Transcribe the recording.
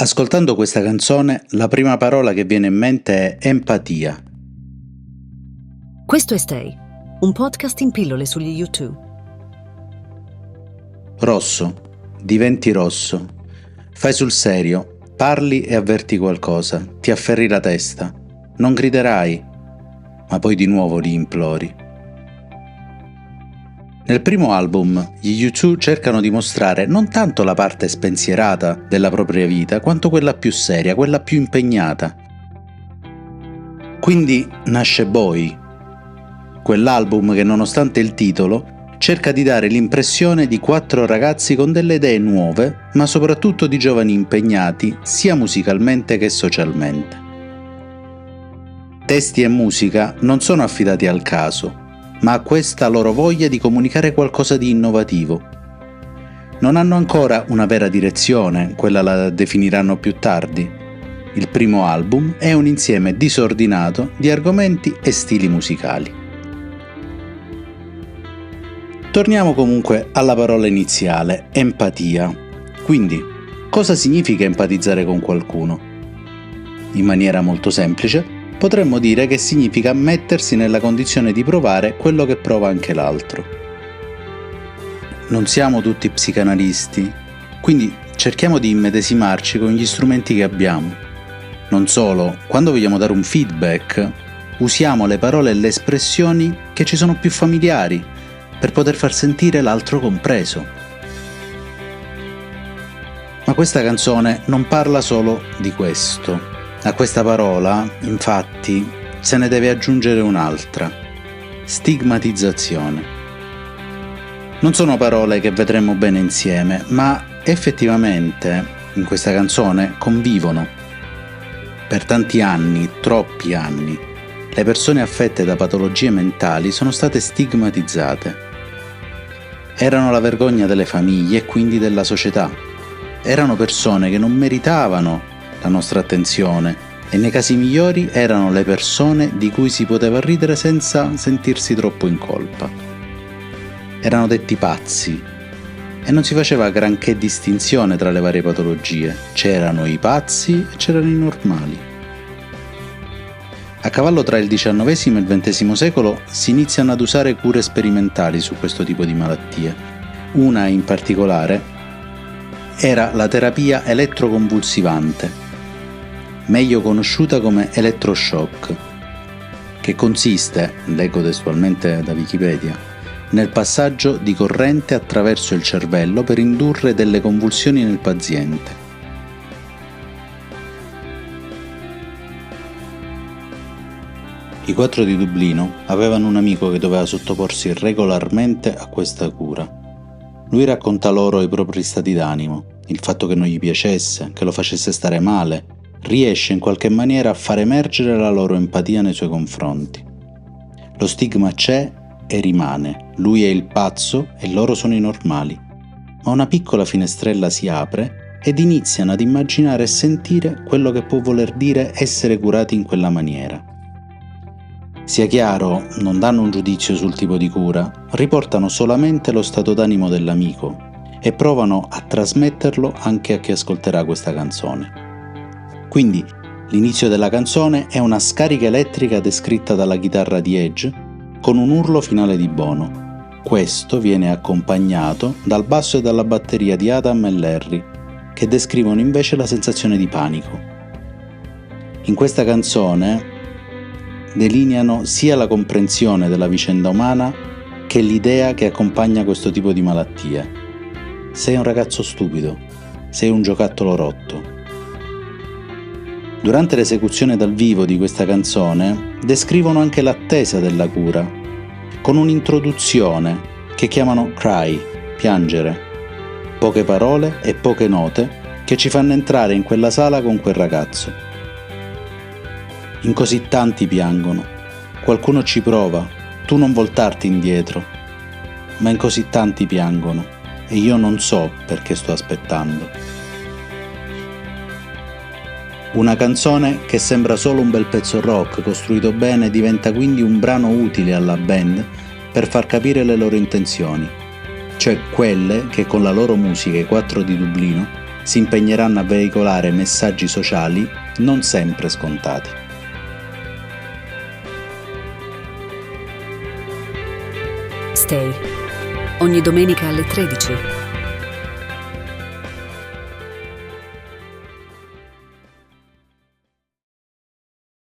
Ascoltando questa canzone, la prima parola che viene in mente è empatia. Questo è Stay, un podcast in pillole sugli U2. Rosso, diventi rosso. Fai sul serio, parli e avverti qualcosa, ti afferri la testa. Non griderai, ma poi di nuovo li implori. Nel primo album, gli U2 cercano di mostrare non tanto la parte spensierata della propria vita, quanto quella più seria, quella più impegnata. Quindi nasce Boy, quell'album che nonostante il titolo cerca di dare l'impressione di 4 ragazzi con delle idee nuove, ma soprattutto di giovani impegnati sia musicalmente che socialmente. Testi e musica non sono affidati al caso, ma a questa loro voglia di comunicare qualcosa di innovativo. Non hanno ancora una vera direzione, quella la definiranno più tardi. Il primo album è un insieme disordinato di argomenti e stili musicali. Torniamo comunque alla parola iniziale, empatia. Quindi, cosa significa empatizzare con qualcuno? In maniera molto semplice, potremmo dire che significa mettersi nella condizione di provare quello che prova anche l'altro. Non siamo tutti psicanalisti, quindi cerchiamo di immedesimarci con gli strumenti che abbiamo. Non solo, quando vogliamo dare un feedback, usiamo le parole e le espressioni che ci sono più familiari, per poter far sentire l'altro compreso. Ma questa canzone non parla solo di questo. A questa parola, infatti, se ne deve aggiungere un'altra: stigmatizzazione. Non sono parole che vedremo bene insieme, ma effettivamente in questa canzone convivono. Per tanti anni, troppi anni, le persone affette da patologie mentali sono state stigmatizzate. Erano la vergogna delle famiglie e quindi della società. Erano persone che non meritavano la nostra attenzione e nei casi migliori erano le persone di cui si poteva ridere senza sentirsi troppo in colpa. Erano detti pazzi e non si faceva granché distinzione tra le varie patologie. C'erano i pazzi e c'erano i normali. A cavallo tra il XIX e il XX secolo si iniziano ad usare cure sperimentali su questo tipo di malattie. Una in particolare era la terapia elettroconvulsivante, meglio conosciuta come elettroshock, che consiste, leggo testualmente da Wikipedia, nel passaggio di corrente attraverso il cervello per indurre delle convulsioni nel paziente. I 4 di Dublino avevano un amico che doveva sottoporsi regolarmente a questa cura. Lui racconta loro i propri stati d'animo, il fatto che non gli piacesse, che lo facesse stare male. Riesce in qualche maniera a far emergere la loro empatia nei suoi confronti. Lo stigma c'è e rimane, lui è il pazzo e loro sono i normali. Ma una piccola finestrella si apre ed iniziano ad immaginare e sentire quello che può voler dire essere curati in quella maniera. Sia chiaro, non danno un giudizio sul tipo di cura, riportano solamente lo stato d'animo dell'amico e provano a trasmetterlo anche a chi ascolterà questa canzone. Quindi l'inizio della canzone è una scarica elettrica descritta dalla chitarra di Edge con un urlo finale di Bono. Questo viene accompagnato dal basso e dalla batteria di Adam e Larry, che descrivono invece la sensazione di panico. In questa canzone delineano sia la comprensione della vicenda umana che l'idea che accompagna questo tipo di malattie. Sei un ragazzo stupido, sei un giocattolo rotto. Durante l'esecuzione dal vivo di questa canzone descrivono anche l'attesa della cura, con un'introduzione che chiamano cry, piangere, poche parole e poche note che ci fanno entrare in quella sala con quel ragazzo. In così tanti piangono, qualcuno ci prova, tu non voltarti indietro, ma in così tanti piangono e io non so perché sto aspettando. Una canzone che sembra solo un bel pezzo rock costruito bene diventa quindi un brano utile alla band per far capire le loro intenzioni, cioè quelle che con la loro musica, i 4 di Dublino, si impegneranno a veicolare messaggi sociali non sempre scontati. Stay. Ogni domenica alle 13.